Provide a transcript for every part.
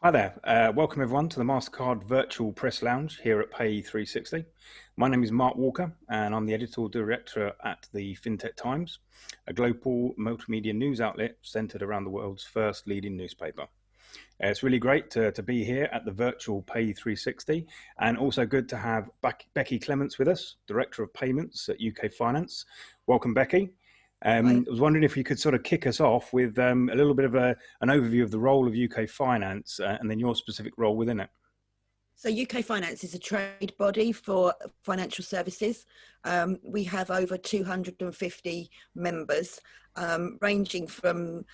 Hi there. Welcome everyone to the MasterCard Virtual Press Lounge here at PAY360. My name is Mark Walker and I'm the Editorial Director at the FinTech Times, a global multimedia news outlet centered around the world's first leading newspaper. It's really great to be here at the virtual PAY360 and also good to have Becky Clements with us, Director of Payments at UK Finance. Welcome, Becky. I was wondering if you could sort of kick us off with a little bit of an overview of the role of UK Finance and then your specific role within it. So UK Finance is a trade body for financial services. We have over 250 members, ranging from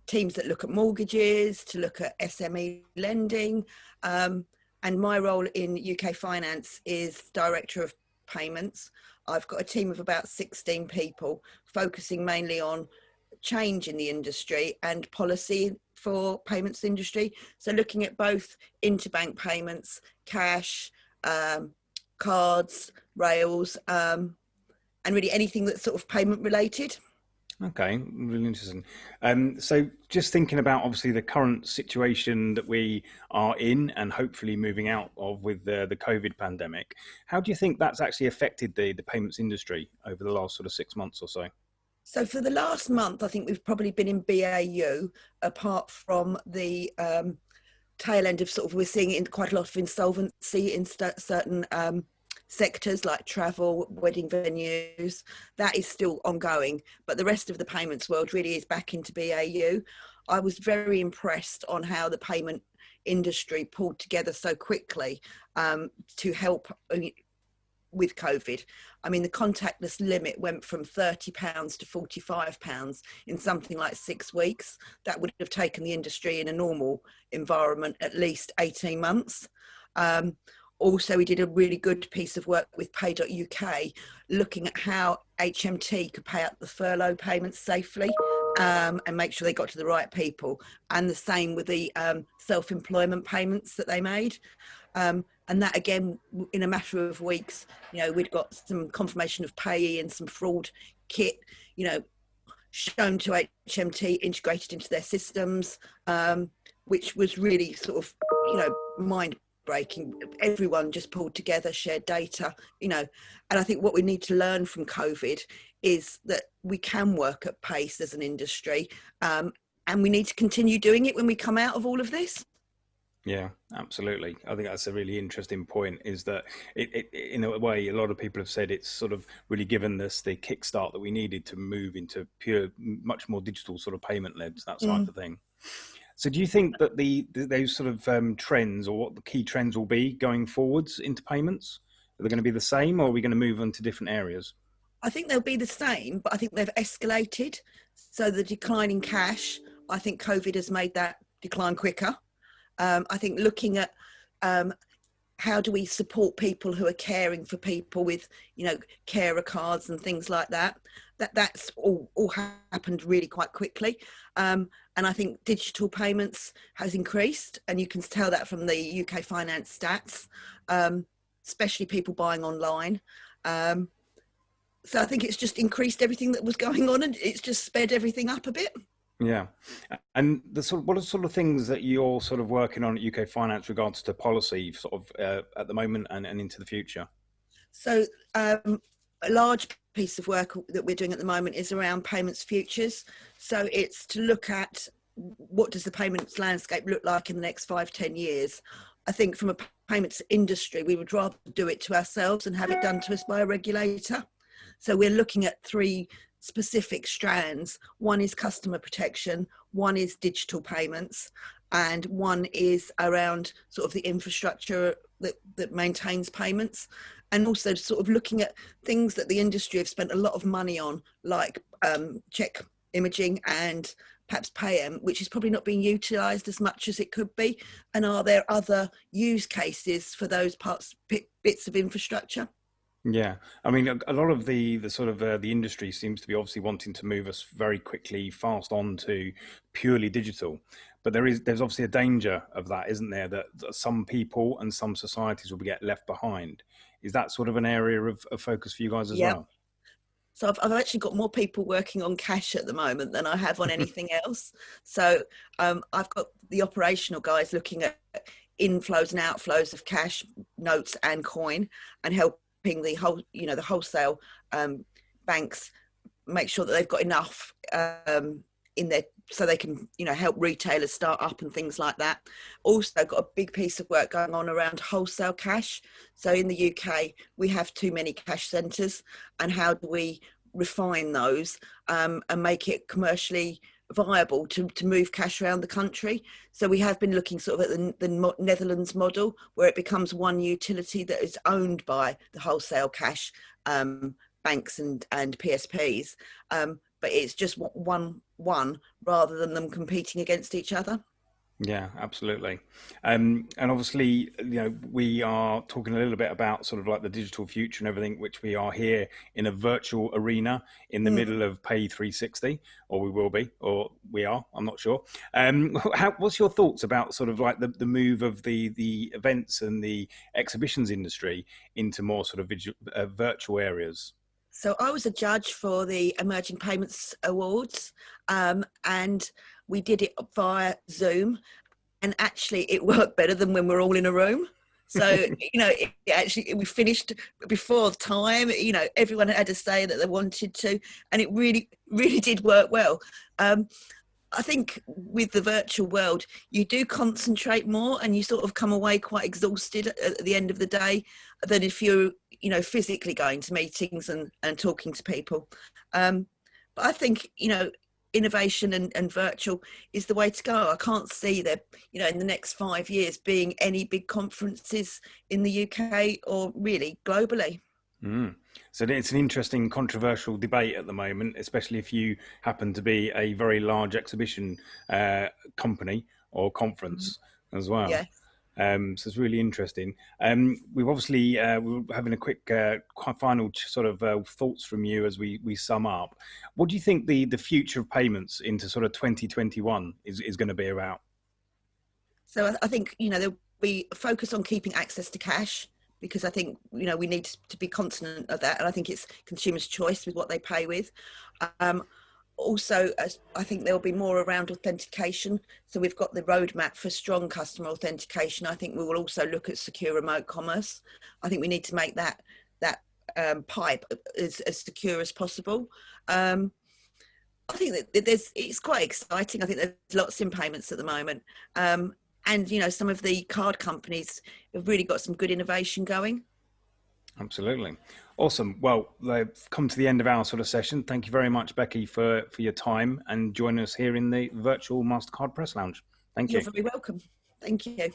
teams that look at mortgages to look at SME lending. And my role in UK Finance is Director of Payments. I've got a team of about 16 people focusing mainly on change in the industry and policy for payments industry. So looking at both interbank payments, cash, cards, rails, and really anything that's sort of payment related. Okay, really interesting. So just thinking about obviously the current situation that we are in and hopefully moving out of with the COVID pandemic, how do you think that's actually affected the payments industry over the last sort of 6 months or so? So for the last month, I think we've probably been in BAU, apart from the tail end of we're seeing in quite a lot of insolvency in certain sectors like travel, wedding venues. That is still ongoing, but the rest of the payments world really is back into BAU. I was very impressed on how the payment industry pulled together so quickly to help with COVID. I mean, the contactless limit went from £30 to £45 in something like 6 weeks. That would have taken the industry in a normal environment at least 18 months. Also, we did a really good piece of work with Pay.UK, looking at how HMT could pay out the furlough payments safely and make sure they got to the right people. And the same with the self-employment payments that they made. And that, again, in a matter of weeks, we'd got some confirmation of payee and some fraud kit, shown to HMT, integrated into their systems, which was really sort of, mind-breaking. Everyone just pulled together, shared data, and I think what we need to learn from COVID is that we can work at pace as an industry, and we need to continue doing it when we come out of all of this. Yeah, absolutely. I think that's a really interesting point, is that it in a way, a lot of people have said it's sort of really given us the kickstart that we needed to move into much more digital sort of payment led, that type of thing. So do you think that those sort of trends, or what the key trends will be going forwards into payments? Are they going to be the same, or are we going to move on to different areas? I think they'll be the same, but I think they've escalated. So the decline in cash, I think COVID has made that decline quicker. I think looking at how do we support people who are caring for people with, carer cards and things like that. That's all happened really quite quickly. And I think digital payments has increased, and you can tell that from the UK Finance stats, especially people buying online. So I think it's just increased everything that was going on, and it's just sped everything up a bit. Yeah, and what are sort of things that you're sort of working on at UK Finance regards to policy, sort of at the moment and into the future? So a large piece of work that we're doing at the moment is around payments futures. So it's to look at what does the payments landscape look like in the next 5-10 years. I think from a payments industry, we would rather do it to ourselves and have it done to us by a regulator. So we're looking at 3 specific strands. One is customer protection, one is digital payments, and one is around sort of the infrastructure that maintains payments, and also sort of looking at things that the industry have spent a lot of money on, like check imaging and perhaps PAYM, which is probably not being utilised as much as it could be. And are there other use cases for those bits of infrastructure? Yeah, I mean, a lot of the sort of the industry seems to be obviously wanting to move us very quickly, fast on to purely digital. But there's obviously a danger of that, isn't there? That some people and some societies will get left behind. Is that sort of an area of focus for you guys as well? So I've actually got more people working on cash at the moment than I have on anything else. So I've got the operational guys looking at inflows and outflows of cash, notes and coin, and helping the wholesale banks make sure that they've got enough in there so they can help retailers start up and things like that. Also got a big piece of work going on around wholesale cash. So in the UK we have too many cash centres, and how do we refine those and make it commercially viable to move cash around the country. So we have been looking sort of at the Netherlands model, where it becomes one utility that is owned by the wholesale cash banks and PSPs, but it's just one rather than them competing against each other. Yeah, absolutely. And obviously, we are talking a little bit about sort of like the digital future and everything, which we are here in a virtual arena in the middle of Pay360, or we will be, or we are, I'm not sure. What's your thoughts about sort of like the move of the events and the exhibitions industry into more sort of virtual areas? So I was a judge for the Emerging Payments Awards, and we did it via Zoom, and actually it worked better than when we're all in a room. So, we finished before time, everyone had to say that they wanted to, and it really, really did work well. I think with the virtual world, you do concentrate more and you sort of come away quite exhausted at the end of the day than if you're, physically going to meetings and talking to people. But I think, innovation and virtual is the way to go. I can't see that, in the next 5 years being any big conferences in the UK or really globally. So it's an interesting, controversial debate at the moment, especially if you happen to be a very large exhibition company or conference as well. Yeah. So it's really interesting. We've obviously we're having a quick final sort of thoughts from you as we sum up. What do you think the future of payments into sort of 2021 is going to be about? So I think, there'll be a focus on keeping access to cash, because I think, we need to be constant of that. And I think it's consumers' choice with what they pay with. Also, I think there'll be more around authentication. So we've got the roadmap for strong customer authentication. I think we will also look at secure remote commerce. I think we need to make that pipe as secure as possible. I think that it's quite exciting. I think there's lots in payments at the moment. And, some of the card companies have really got some good innovation going. Absolutely. Awesome. Well, they've come to the end of our sort of session. Thank you very much, Becky, for your time and joining us here in the virtual MasterCard Press Lounge. Thank you. You're very welcome. Thank you.